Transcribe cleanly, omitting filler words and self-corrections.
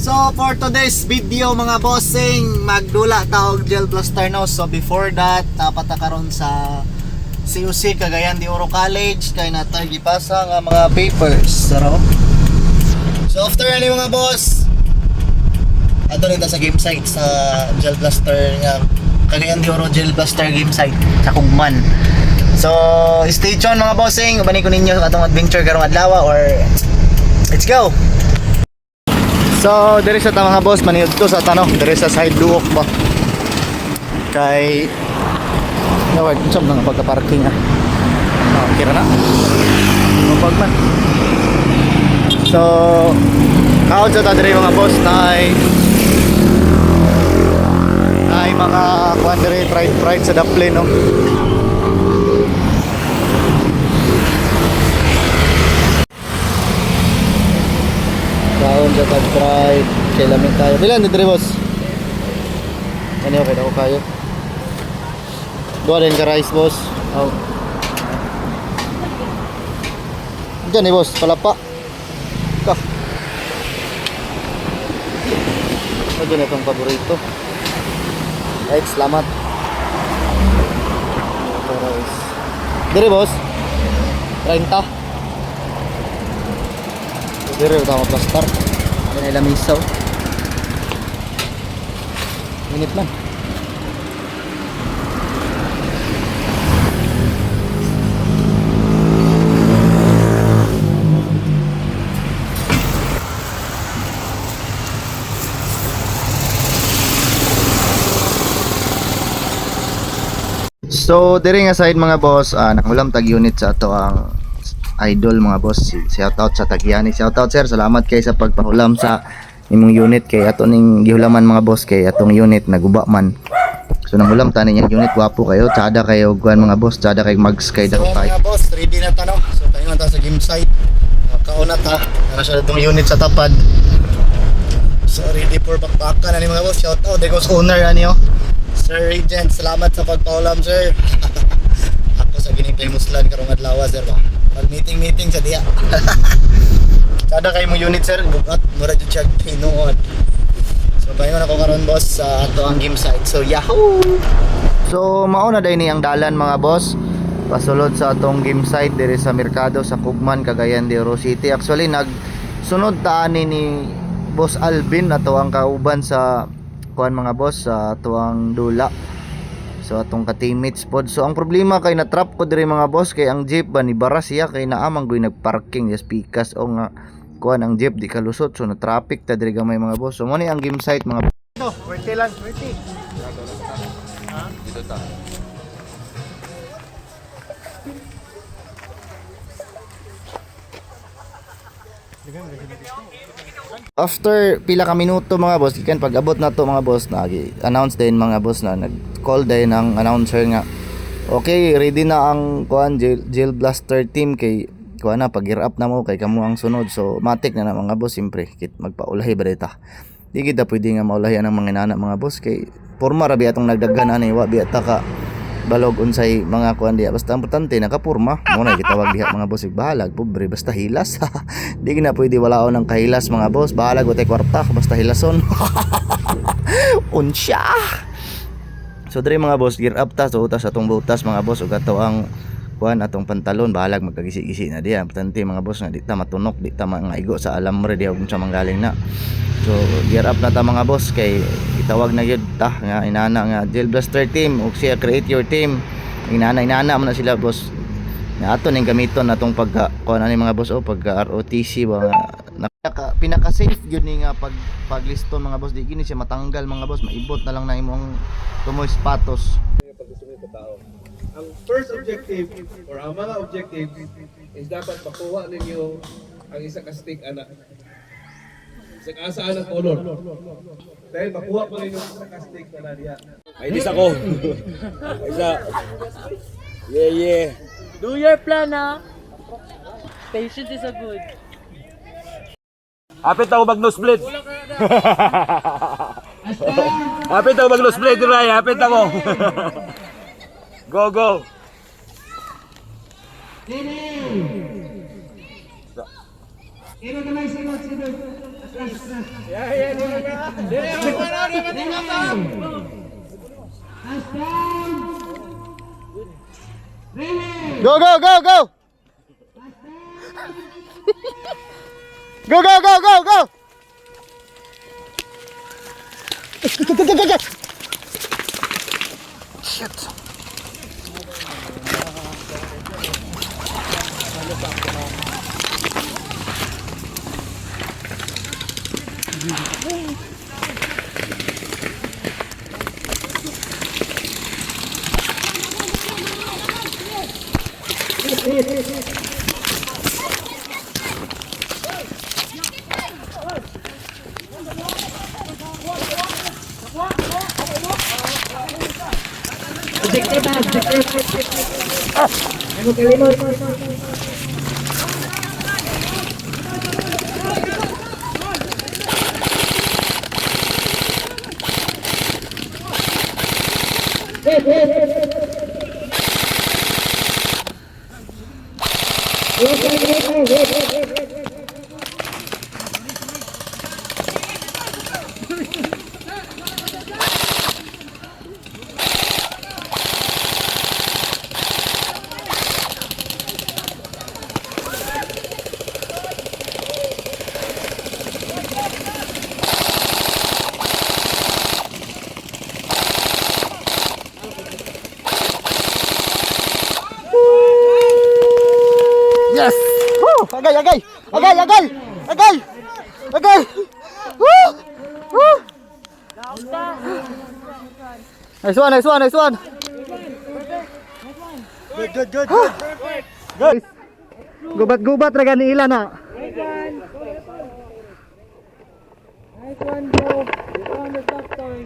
So for today's video mga bossing, magdula taog gel blaster no. So before that, napata karon sa CUC Cagayan de Oro College kay natay gipasa nga mga papers. So after ani mga boss, ato nita sa game site sa gel blaster nga Cagayan de Oro gel blaster game site sa Kugman. So stay tuned mga bossing, ubani ko ninyo atong adventure karong adlaw or let's go. So, diri sa mga boss, maniud to sa tanong, diri sa side duok ba. Kay nawag unsab nang pagka-parking ah. Okay ra na. Mapag man. So, kaon sa ta diri mga boss nay mga kuan diri fried sa daplin no. Kaon sa tag-fried, kay lamig tayo. Bilan din boss? Ano okay na ko kayo? Dua din ka rice boss. Oh. Diyan ni boss, palapa. Ka. Ito na itong paborito. Ay, salamat. Rice. Dire boss. 30. Dire utama plaster. Ini lamisaw. Minit man. So, diri nga side mga boss, nangulam tag unit sa ato ang idol mga boss. Shout out sa Tagiani. Shout out sir, salamat kay sa pagpahulam sa imong unit kay ato ning gihulaman mga boss kay atong unit naguba man. So nangulam tani yang unit wapo kayo, tsada kayo guan mga boss, tsada kay mag-sky daw tayo. So mga boss, ready na ta no. So tayo ta sa game site. Kauna ta, para sa atong unit sa tapad. So ready for bakbakan ani mga boss. Shout out de ghost owner ani oh. Sir Regent, salamat sa pagpahulam sir. Ako sa ginigay muslan karong adlaw sir ba. Pag meeting sa diya. Kada kay mo unit sir, bukat mura jud siya tinuod. So payon ako karon boss sa ato ang game site. So yahoo. So mao na day ni ang dalan mga boss. Pasulod sa atong game site diri sa merkado sa Kugman, Cagayan de Oro City. Actually nagsunod ta ni Boss Alvin ato ang kauban sa kuan mga boss sa ato ang dula. So atong ka-teammates pod. So ang problema kay na-trap ko diri mga boss kay ang jeep ba ni bara siya kay naamang goy nagparking just pikas o nga kuan ang jeep di kalusot so na traffic ta diri gamay mga boss. So mo ni ang game site mga no, 20 lang, 20. Ha? Dito ta. After pila ka minuto mga boss, ikan pag abot na to mga boss, nag-announce din mga boss na nag-call din ang announcer nga okay, ready na ang kuan gel blaster team kay kuan na pag-gear up na mo kay kamo ang sunod. So matik na mga boss, simpre kit magpaulahi ba dita. Di kita pwede nga maulahi ang mga inana mga boss kay porma ra biya atong nagdaghan ani wa biya ta ka balog unsay mga kuan diya, basta importante nakapurma mo na gitawag diha mga boss. Bahalag pobre basta hilas. Di na pwede walaon ng kahilas mga boss. Bahalag utay kwarta basta hilason. Unsya. So diri mga boss, gear up ta. So utas atong butas mga boss ug ato ang kuan atong pantalon. Bahalag magkagisi-gisi na diya. Importante mga boss nga di ta matunok, di ta mangaigo sa alambre diha unsa manggaling na. So gear up na ta mga boss kay itawag na yun ta nga inana nga gel blaster team o siya create your team. Inana man na sila boss. Na ato ning gamiton atong pagka kuan ani mga boss o pagka ROTC ba pinaka safe gyud ni nga pagliston mga boss. Di gini siya matanggal mga boss, maibot na lang na imong tumoy sapatos. Ang first objective or ang mga objectives is dapat makuha ninyo ang isa ka stick anak. Sa kaasaan ng color. Dahil makuha ko ninyo ang isa ka stick na nariya. Ay, dis ako. Isa. Yeah. Do your plan, ha? Patience is a good. Hapit ako mag no split. Hapit ako mag no split, Ray. Hapit ako. Go. Sino naman sunod? Go, go, go, go! Go, go, go, go, go! Shit. Yes! Woo! Agay, agay! Agay, agay! Agay! Agay! Woo! Woo! Nice one, nice one, nice one! Good, good, good, good! Good! Gubat-gubat ra gani ila na. Nice one, bro. You're on the top, sorry.